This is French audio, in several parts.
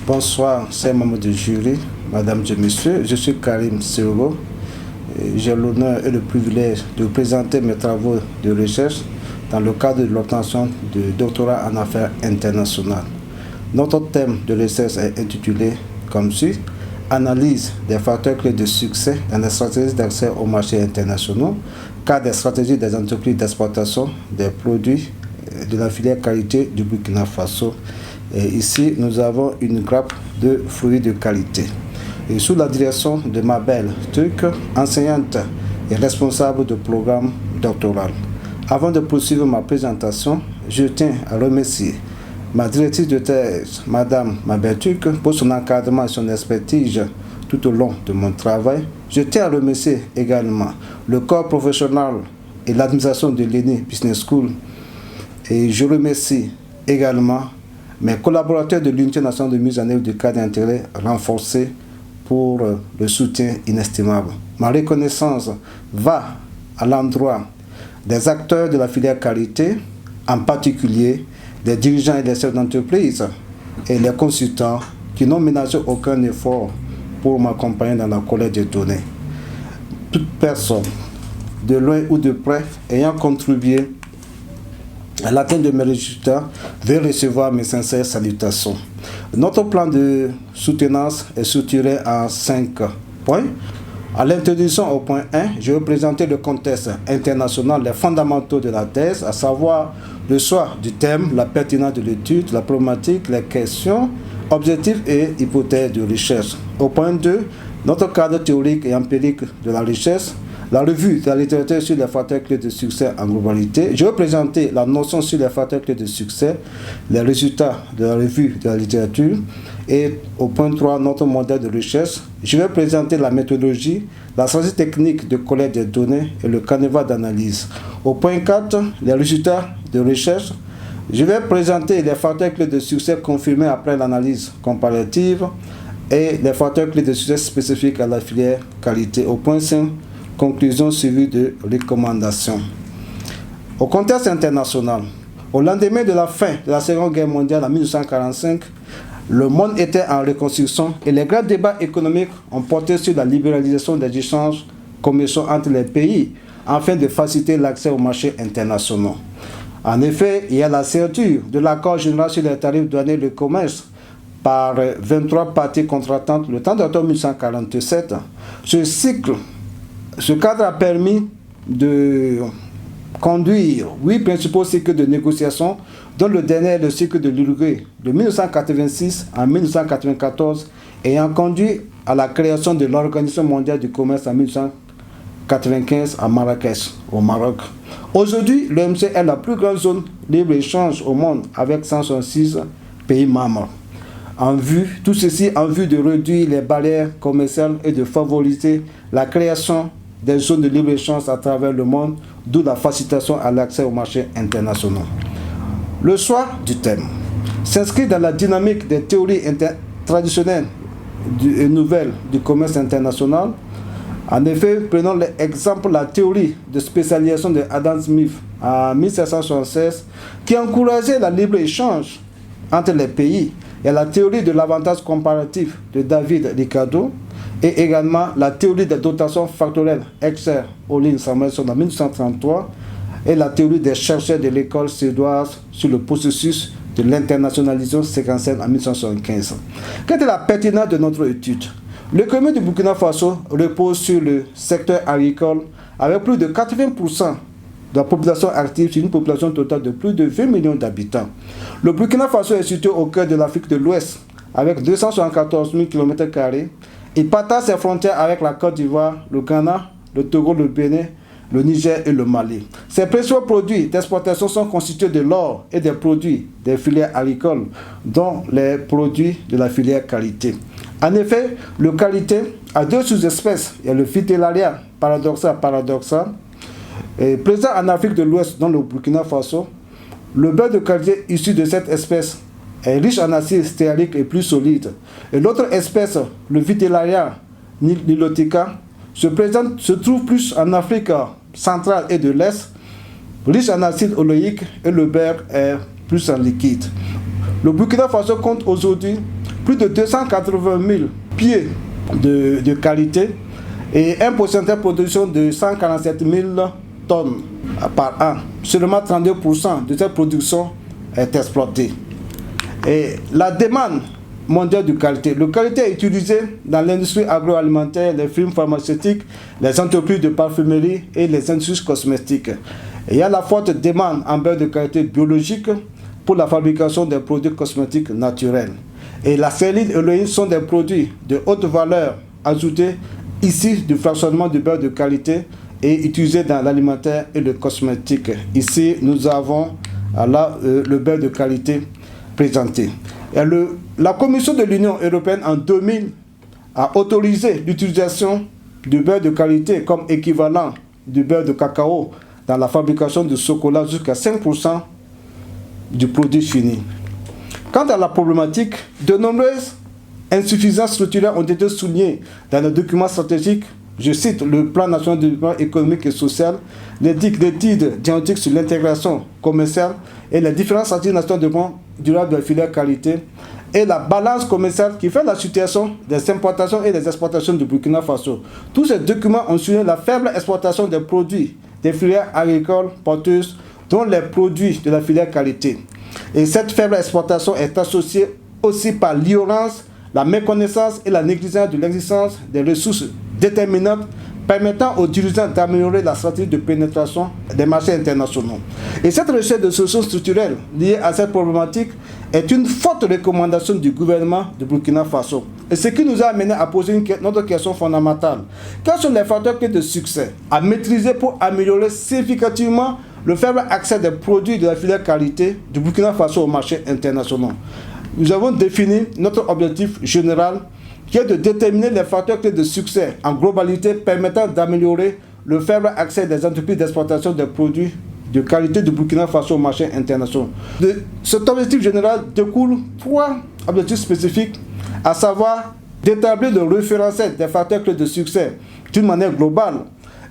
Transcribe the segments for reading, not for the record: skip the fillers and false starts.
Bonsoir, chers membres du jury, mesdames et messieurs, je suis Karim Seogo. J'ai l'honneur et le privilège de vous présenter mes travaux de recherche dans le cadre de l'obtention de doctorat en affaires internationales. Notre thème de recherche est intitulé comme suit: Analyse des facteurs clés de succès dans les stratégies d'accès aux marchés internationaux, car des stratégies des entreprises d'exportation des produits de la filière qualité du Burkina Faso. Et ici, nous avons une grappe de fruits de qualité. Et sous la direction de Mabel Turk, enseignante et responsable de programme doctoral. Avant de poursuivre ma présentation, je tiens à remercier ma directrice de thèse, Madame Mabel Turk, pour son encadrement et son expertise tout au long de mon travail. Je tiens à remercier également le corps professionnel et l'administration de l'ENI Business School. Et je remercie également mes collaborateurs de l'Unité nationale de mise en œuvre du cadre d'intérêt renforcé pour le soutien inestimable. Ma reconnaissance va à l'endroit des acteurs de la filière qualité, en particulier des dirigeants et des chefs d'entreprise et les consultants qui n'ont ménagé aucun effort pour m'accompagner dans la collecte des données. Toute personne, de loin ou de près, ayant contribué à l'atteinte de mes résultats, veut recevoir mes sincères salutations. Notre plan de soutenance est structuré en 5 points. À l'introduction au point 1, je vais présenter le contexte international, les fondamentaux de la thèse, à savoir le choix du thème, la pertinence de l'étude, la problématique, les questions, objectifs et hypothèses de recherche. Au point 2, notre cadre théorique et empirique de la recherche, la revue de la littérature sur les facteurs clés de succès en globalité. Je vais présenter la notion sur les facteurs clés de succès, les résultats de la revue de la littérature. Et au point 3, notre modèle de recherche. Je vais présenter la méthodologie, la stratégie technique de collecte des données et le canevas d'analyse. Au point 4, les résultats de recherche. Je vais présenter les facteurs clés de succès confirmés après l'analyse comparative et les facteurs clés de succès spécifiques à la filière qualité. Au point 5, conclusion suivie de recommandations. Au contexte international, au lendemain de la fin de la Seconde Guerre mondiale en 1945, le monde était en reconstruction et les grands débats économiques ont porté sur la libéralisation des échanges commerciaux entre les pays afin de faciliter l'accès aux marchés internationaux. En effet, il y a la signature de l'accord général sur les tarifs douaniers de commerce par 23 parties contractantes le 30 octobre 1947. Ce cadre a permis de conduire 8 principaux cycles de négociations, dont le dernier est le cycle de l'Uruguay de 1986 à 1994, ayant conduit à la création de l'Organisation mondiale du commerce en 1995 à Marrakech, au Maroc. Aujourd'hui, l'OMC est la plus grande zone libre-échange au monde avec 166 pays membres. Tout ceci en vue de réduire les barrières commerciales et de favoriser la création des zones de libre-échange à travers le monde, d'où la facilitation à l'accès aux marchés internationaux. Le choix du thème s'inscrit dans la dynamique des théories traditionnelles et nouvelles du commerce international. En effet, prenons l'exemple de la théorie de spécialisation de Adam Smith en 1776, qui encourageait la libre-échange entre les pays, et la théorie de l'avantage comparatif de David Ricardo, et également la théorie des dotations factorielles Exer Olin Samuelson en 1933 et la théorie des chercheurs de l'école suédoise sur le processus de l'internationalisation séquentielle en 1975. Quelle est la pertinence de notre étude? L'économie du Burkina Faso repose sur le secteur agricole avec plus de 80% de la population active sur une population totale de plus de 20 millions d'habitants. Le Burkina Faso est situé au cœur de l'Afrique de l'Ouest avec 274 000 km². Il partage ses frontières avec la Côte d'Ivoire, le Ghana, le Togo, le Bénin, le Niger et le Mali. Ses principaux produits d'exportation sont constitués de l'or et des produits des filières agricoles, dont les produits de la filière qualité. En effet, le qualité a 2 sous-espèces. Il y a le Vitellaria paradoxal, présent en Afrique de l'Ouest, dans le Burkina Faso. Le beurre de qualité issu de cette espèce est riche en acide stéarique et plus solide. Et l'autre espèce, le Vitellaria nilotica, se trouve plus en Afrique centrale et de l'Est, riche en acide oléique, et le beurre est plus en liquide. Le Burkina Faso compte aujourd'hui plus de 280 000 pieds de qualité et un pourcentage de production de 147 000 tonnes par an. Seulement 32% de cette production est exploitée. Et la demande mondiale de qualité. La qualité est utilisée dans l'industrie agroalimentaire, les firmes pharmaceutiques, les entreprises de parfumerie et les industries cosmétiques. Et il y a la forte demande en beurre de qualité biologique pour la fabrication des produits cosmétiques naturels. Et la céline et l'huile sont des produits de haute valeur ajoutée issus du fractionnement du beurre de qualité et utilisés dans l'alimentaire et le cosmétique. Ici, nous avons le beurre de qualité présenté. Et la Commission de l'Union européenne en 2000 a autorisé l'utilisation du beurre de qualité comme équivalent du beurre de cacao dans la fabrication de chocolat jusqu'à 5% du produit fini. Quant à la problématique, de nombreuses insuffisances structurelles ont été soulignées dans le document stratégique. Je cite le Plan national de développement économique et social, l'étude diagnostique sur l'intégration commerciale et les différentes stratégies nationales de développement durable de la filière qualité et la balance commerciale qui fait la situation des importations et des exportations du Burkina Faso. Tous ces documents ont souligné la faible exportation des produits des filières agricoles porteuses, dont les produits de la filière qualité. Et cette faible exportation est associée aussi par l'ignorance, la méconnaissance et la négligence de l'existence des ressources déterminantes permettant aux dirigeants d'améliorer la stratégie de pénétration des marchés internationaux. Et cette recherche de solutions structurelles liées à cette problématique est une forte recommandation du gouvernement de Burkina Faso. Et ce qui nous a amené à poser notre question fondamentale. Quels sont les facteurs clés de succès à maîtriser pour améliorer significativement le faible accès des produits de la filière qualité du Burkina Faso au marché international? Nous avons défini notre objectif général qui est de déterminer les facteurs clés de succès en globalité permettant d'améliorer le faible accès des entreprises d'exportation des produits de qualité du Burkina Faso au marché international. De cet objectif général découlent 3 objectifs spécifiques, à savoir d'établir le référentiel des facteurs clés de succès d'une manière globale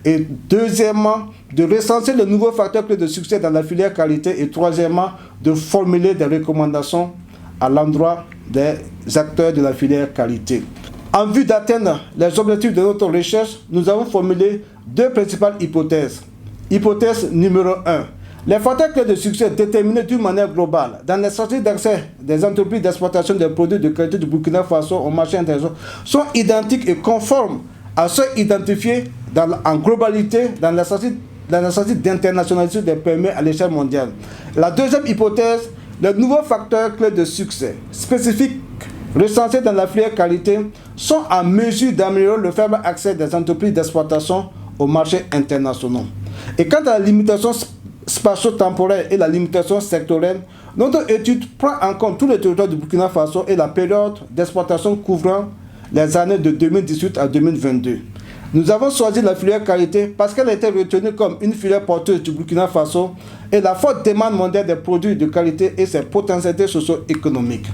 et deuxièmement, de recenser les nouveaux facteurs clés de succès dans la filière qualité et troisièmement, de formuler des recommandations à l'endroit des acteurs de la filière qualité. En vue d'atteindre les objectifs de notre recherche, nous avons formulé 2 principales hypothèses. Hypothèse numéro 1. Les facteurs clés de succès déterminés d'une manière globale dans les stratégies d'accès des entreprises d'exportation des produits de qualité du Burkina Faso au marché international sont identiques et conformes à ceux identifiés en globalité dans la stratégie d'internationalisation des PME à l'échelle mondiale. La deuxième hypothèse, les nouveaux facteurs clés de succès spécifiques recensés dans la filière qualité sont en mesure d'améliorer le faible accès des entreprises d'exportation aux marchés internationaux. Et quant à la limitation spatio-temporelle et la limitation sectorielle, notre étude prend en compte tous les territoires du Burkina Faso et la période d'exportation couvrant les années de 2018 à 2022. Nous avons choisi la filière qualité parce qu'elle a été retenue comme une filière porteuse du Burkina Faso et la forte demande mondiale des produits de qualité et ses potentialités socio-économiques.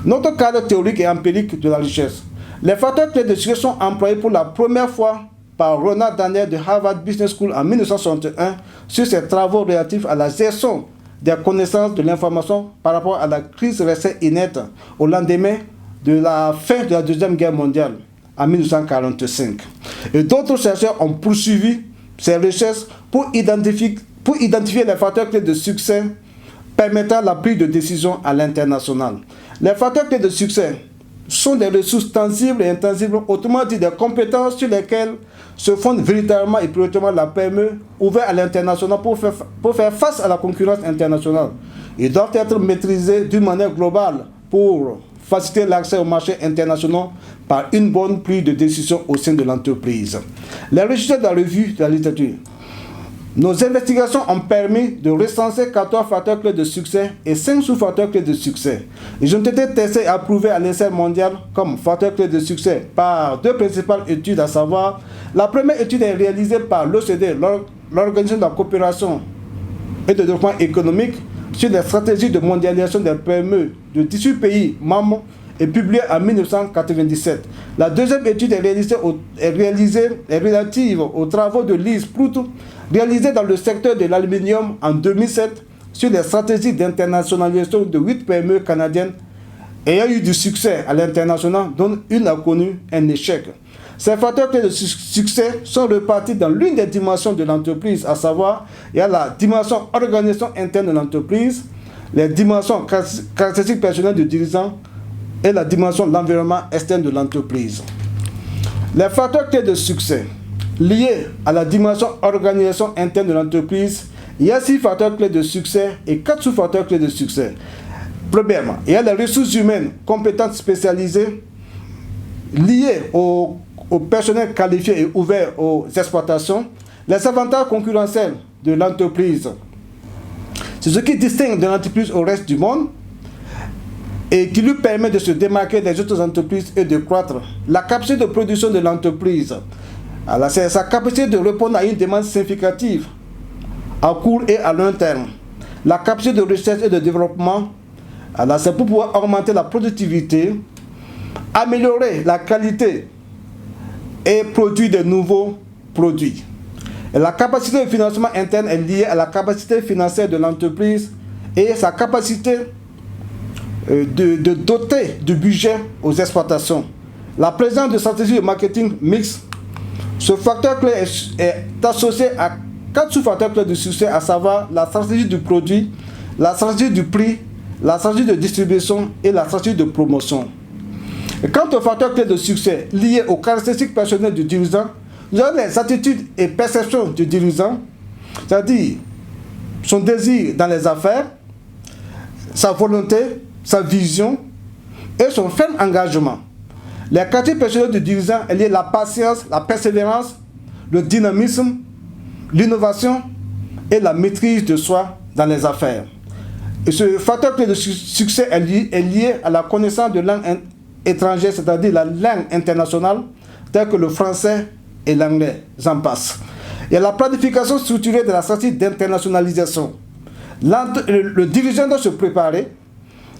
Notre cadre théorique et empirique de la richesse. Les facteurs clés de succès sont employés pour la première fois par Ronald Daniel de Harvard Business School en 1961 sur ses travaux relatifs à la gestion des connaissances de l'information par rapport à la crise restée inerte au lendemain de la fin de la Deuxième Guerre mondiale en 1945. Et d'autres chercheurs ont poursuivi ces recherches pour identifier les facteurs clés de succès permettant la prise de décision à l'international. Les facteurs clés de succès sont des ressources tangibles et intangibles, autrement dit des compétences sur lesquelles se fonde véritablement et prioritairement la PME ouverte à l'international pour faire face à la concurrence internationale. Ils doivent être maîtrisés d'une manière globale pour faciliter l'accès aux marchés internationaux par une bonne prise de décision au sein de l'entreprise. Les résultats de la revue de la littérature. Nos investigations ont permis de recenser 14 facteurs clés de succès et 5 sous-facteurs clés de succès. Ils ont été testés et approuvés à l'échelle mondiale comme facteurs clés de succès par 2 principales études, à savoir la première étude est réalisée par l'OCDE, l'Organisation de la coopération et de développement économique, sur les stratégies de mondialisation des PME de 18 pays membres et publiée en 1997. La deuxième étude est relative aux travaux de Lise Prout, réalisés dans le secteur de l'aluminium en 2007 sur les stratégies d'internationalisation de 8 PME canadiennes ayant eu du succès à l'international, dont une a connu un échec. Ces facteurs clés de succès sont répartis dans l'une des dimensions de l'entreprise, à savoir, il y a la dimension organisation interne de l'entreprise, les dimensions caractéristiques personnelles du dirigeant et la dimension de l'environnement externe de l'entreprise. Les facteurs clés de succès liés à la dimension organisation interne de l'entreprise, il y a 6 facteurs clés de succès et 4 sous-facteurs clés de succès. Premièrement, il y a les ressources humaines compétentes spécialisées liées au personnel qualifié et ouvert aux exploitations, les avantages concurrentiels de l'entreprise. C'est ce qui distingue de l'entreprise au reste du monde et qui lui permet de se démarquer des autres entreprises et de croître. La capacité de production de l'entreprise, c'est sa capacité de répondre à une demande significative à court et à long terme. La capacité de recherche et de développement, c'est pour pouvoir augmenter la productivité, améliorer la qualité et produire de nouveaux produits. Et la capacité de financement interne est liée à la capacité financière de l'entreprise et sa capacité de doter de budget aux exploitations. La présence de stratégies de marketing mixte, ce facteur clé est associé à 4 sous-facteurs clés de succès, à savoir la stratégie du produit, la stratégie du prix, la stratégie de distribution et la stratégie de promotion. Et quant aux facteurs clés de succès liés aux caractéristiques personnelles du dirigeant, nous avons les attitudes et perceptions du dirigeant, c'est-à-dire son désir dans les affaires, sa volonté, sa vision et son ferme engagement. Les caractéristiques personnelles du dirigeant sont liées à la patience, la persévérance, le dynamisme, l'innovation et la maîtrise de soi dans les affaires. Et ce facteur clé de succès est lié à la connaissance de langues étrangères, c'est-à-dire la langue internationale, telle que le français et l'anglais, j'en passe. Il y a la planification structurée de la stratégie d'internationalisation. Le dirigeant doit se préparer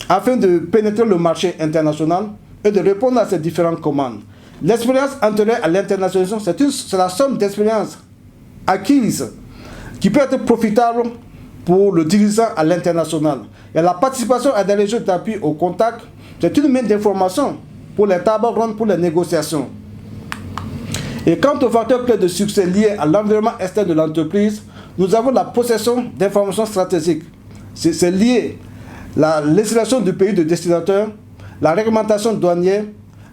afin de pénétrer le marché international et de répondre à ces différentes commandes. L'expérience antérieure à l'internationalisation, c'est la somme d'expériences acquises qui peut être profitable pour le dirigeant à l'international. Et la participation à des régions d'appui au contact, c'est une mine d'informations pour les tables rondes, pour les négociations. Et quant aux facteurs clés de succès liés à l'environnement externe de l'entreprise, nous avons la possession d'informations stratégiques. C'est lié à la législation du pays de destinataire, la réglementation douanière,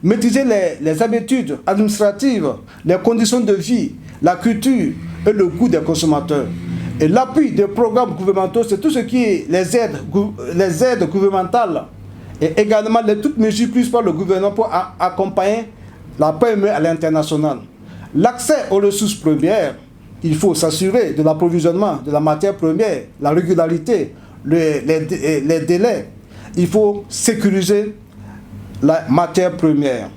maîtriser les habitudes administratives, les conditions de vie, la culture et le goût des consommateurs. Et l'appui des programmes gouvernementaux, c'est tout ce qui est les aides gouvernementales et également toutes mesures prises par le gouvernement pour accompagner la PME à l'international. L'accès aux ressources premières, il faut s'assurer de l'approvisionnement de la matière première, la régularité, les délais. Il faut sécuriser la matière première.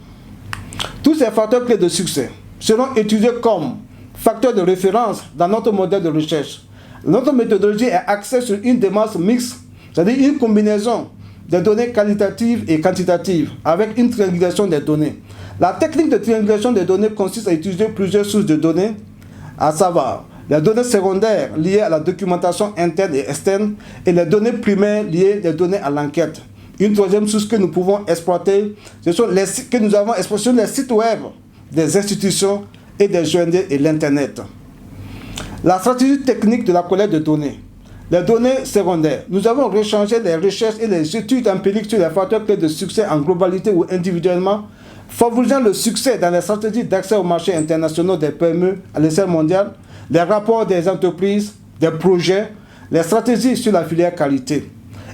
Tous ces facteurs clés de succès seront étudiés comme facteurs de référence dans notre modèle de recherche. Notre méthodologie est axée sur une démarche mixte, c'est-à-dire une combinaison des données qualitatives et quantitatives avec une triangulation des données. La technique de triangulation des données consiste à utiliser plusieurs sources de données, à savoir les données secondaires liées à la documentation interne et externe et les données primaires liées aux données à l'enquête. Une troisième source que nous pouvons exploiter, ce sont les sites web des institutions et des ONG et l'Internet. La stratégie technique de la collecte de données. Les données secondaires. Nous avons rechangé les recherches et les études empiriques sur les facteurs clés de succès en globalité ou individuellement, favorisant le succès dans les stratégies d'accès aux marchés internationaux des PME à l'échelle mondiale, les rapports des entreprises, des projets, les stratégies sur la filière qualité.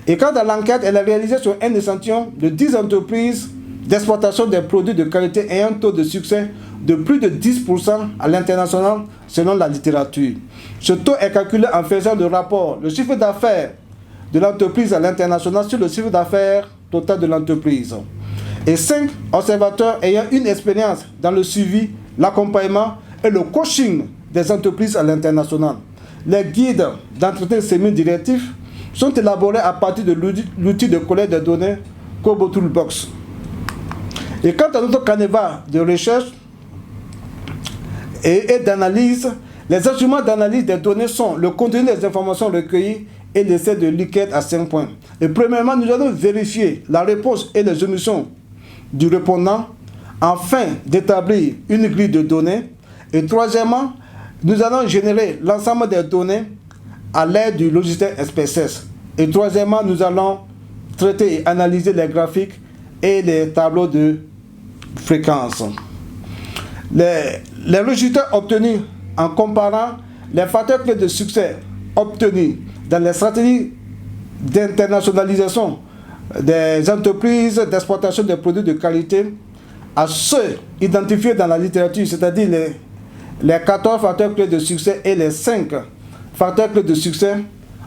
Et quant à l'enquête, elle est réalisée sur un échantillon de 10 entreprises d'exploitation des produits de qualité ayant un taux de succès de plus de 10% à l'international selon la littérature. Ce taux est calculé en faisant le rapport, le chiffre d'affaires de l'entreprise à l'international sur le chiffre d'affaires total de l'entreprise. Et 5 observateurs ayant une expérience dans le suivi, l'accompagnement et le coaching des entreprises à l'international. Les guides d'entretien semi-directif sont élaborés à partir de l'outil de collecte de données Kobo Toolbox. Et quant à notre canevas de recherche et d'analyse, les instruments d'analyse des données sont le contenu des informations recueillies et l'essai de Likert à 5 points. Et premièrement, nous allons vérifier la réponse et les omissions du répondant afin d'établir une grille de données. Et troisièmement, nous allons générer l'ensemble des données à l'aide du logiciel SPSS. Et troisièmement, nous allons traiter et analyser les graphiques et les tableaux de fréquence. Les résultats obtenus en comparant les facteurs clés de succès obtenus dans les stratégies d'internationalisation des entreprises d'exportation des produits de qualité à ceux identifiés dans la littérature, c'est-à-dire les 14 facteurs clés de succès et les 5 facteurs clés de succès,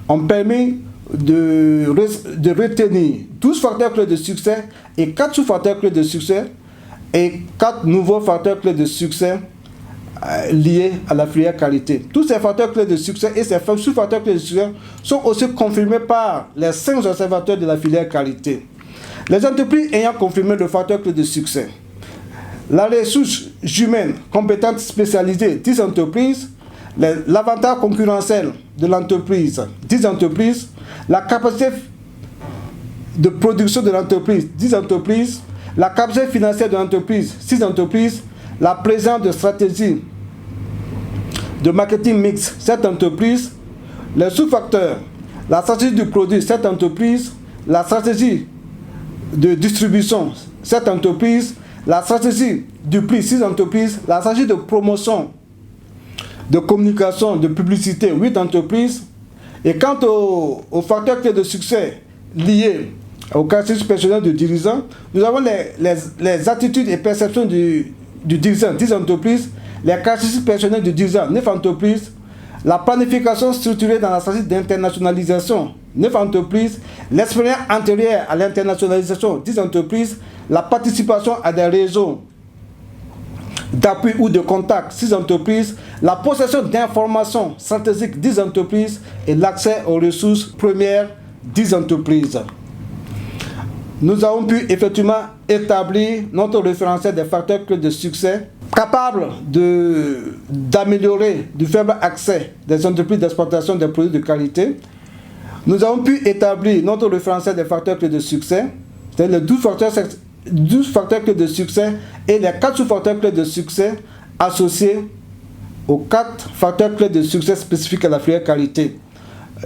ont permis de retenir 12 facteurs clés de succès et 4 sous-facteurs clés de succès et 4 nouveaux facteurs clés de succès liés à la filière qualité. Tous ces facteurs clés de succès et ces sous-facteurs clés de succès sont aussi confirmés par les 5 observateurs de la filière qualité. Les entreprises ayant confirmé le facteur clé de succès, la ressource humaine compétente spécialisée 10 entreprises, l'avantage concurrentiel de l'entreprise 10 entreprises, la capacité de production de l'entreprise 10 entreprises, la capacité financière de l'entreprise 6 entreprises, la présence de stratégie de marketing mix 7 entreprises, les sous-facteurs, la stratégie du produit 7 entreprises, la stratégie de distribution 7 entreprises, la stratégie du prix 6 entreprises, la stratégie de promotion, de communication, de publicité 8 entreprises. Et quant aux facteurs clés de succès liés aux caractéristiques personnelles du dirigeant, nous avons les attitudes et perceptions du dirigeant 10 entreprises, les caractéristiques personnelles du dirigeant 9 entreprises, la planification structurée dans la stratégie d'internationalisation 9 entreprises, l'expérience antérieure à l'internationalisation 10 entreprises, la participation à des réseaux d'appui ou de contact 6 entreprises, la possession d'informations stratégiques 10 entreprises et l'accès aux ressources premières 10 entreprises. Nous avons pu effectivement établir notre référentiel des facteurs clés de succès capable d'améliorer du faible accès des entreprises d'exportation des produits de qualité. Nous avons pu établir notre référentiel des facteurs clés de succès, c'est-à-dire les 12 facteurs clés de succès et les 4 sous-facteurs clés de succès associés aux 4 facteurs clés de succès spécifiques à la filière qualité.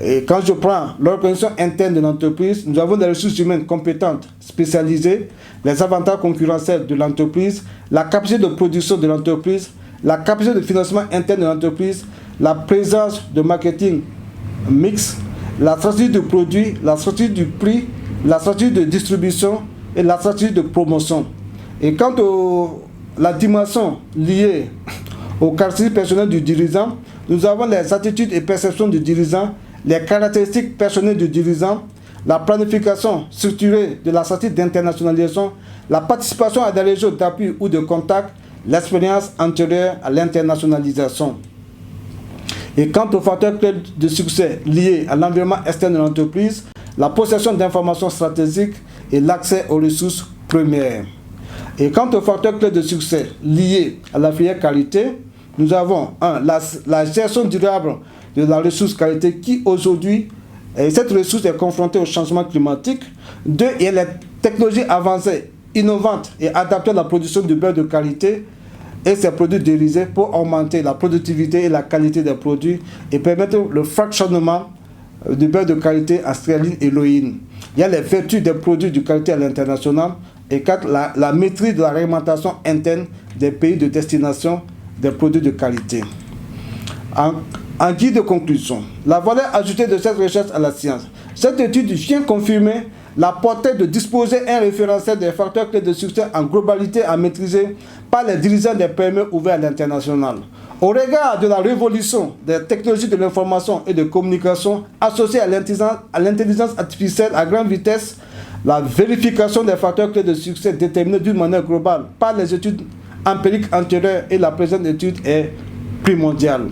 Et quand je prends l'organisation interne de l'entreprise, nous avons des ressources humaines compétentes, spécialisées, les avantages concurrentiels de l'entreprise, la capacité de production de l'entreprise, la capacité de financement interne de l'entreprise, la présence de marketing mix, la stratégie de produit, la stratégie du prix, la stratégie de distribution et la stratégie de promotion. Et quant à la dimension liée aux caractéristiques personnelles du dirigeant, nous avons les attitudes et perceptions du dirigeant, les caractéristiques personnelles du dirigeant, la planification structurée de la stratégie d'internationalisation, la participation à des réseaux d'appui ou de contact, l'expérience antérieure à l'internationalisation. Et quant aux facteurs clés de succès liés à l'environnement externe de l'entreprise, la possession d'informations stratégiques et l'accès aux ressources premières. Et quant aux facteurs clés de succès liés à la filière qualité, nous avons la gestion durable de la ressource qualité qui aujourd'hui, cette ressource est confrontée au changement climatique. 2, il y a les technologies avancées, innovantes et adaptées à la production de beurre de qualité et ses produits dérivés pour augmenter la productivité et la qualité des produits et permettre le fractionnement du beurre de qualité en stériline et l'oïne. Il y a les vertus des produits de qualité à l'international et 4, la maîtrise de la réglementation interne des pays de destination des produits de qualité. En guide de conclusion, la valeur ajoutée de cette recherche à la science. Cette étude vient confirmer la portée de disposer un référentiel des facteurs clés de succès en globalité à maîtriser par les dirigeants des PME ouverts à l'international. Au regard de la révolution des technologies de l'information et de communication associées à l'intelligence artificielle à grande vitesse, la vérification des facteurs clés de succès déterminés d'une manière globale par les études empiriques antérieures et la présente étude est primordiale.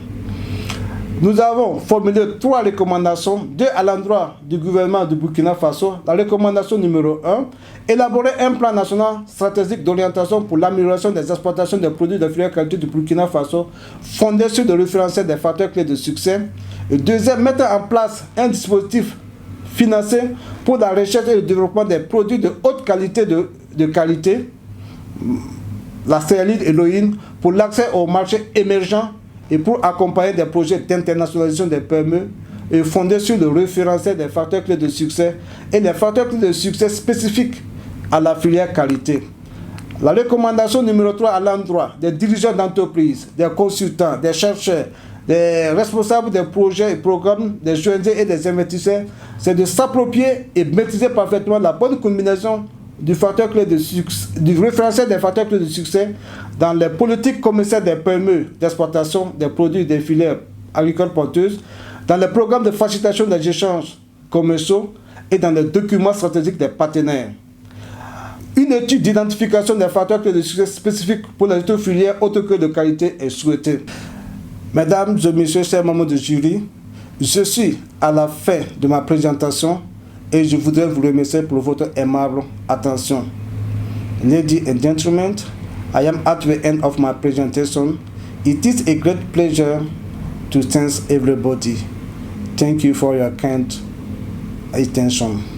Nous avons formulé 3 recommandations, 2 à l'endroit du gouvernement du Burkina Faso. La recommandation numéro 1, élaborer un plan national stratégique d'orientation pour l'amélioration des exportations des produits de filière qualité du Burkina Faso, fondé sur le référentiel des facteurs clés de succès. Et deuxième, mettre en place un dispositif financés pour la recherche et le développement des produits de haute qualité, la céréaline et l'héroïne, pour l'accès au marché émergent et pour accompagner des projets d'internationalisation des PME et fondés sur le référentiel des facteurs clés de succès et les facteurs clés de succès spécifiques à la filière qualité. La recommandation numéro 3 à l'endroit des dirigeants d'entreprise, des consultants, des chercheurs, des responsables des projets et programmes, des ONG et des investisseurs, c'est de s'approprier et maîtriser parfaitement la bonne combinaison du facteur clé de succès, du référentiel des facteurs clés de succès dans les politiques commerciales des PME d'exportation des produits des filières agricoles porteuses, dans les programmes de facilitation des échanges commerciaux et dans les documents stratégiques des partenaires. Une étude d'identification des facteurs clés de succès spécifiques pour les autres filières autres que de qualité est souhaitée. Mesdames et messieurs, chers membres du jury, je suis à la fin de ma présentation et je voudrais vous remercier pour votre aimable attention. Ladies and gentlemen, I am at the end of my presentation. It is a great pleasure to thank everybody. Thank you for your kind attention.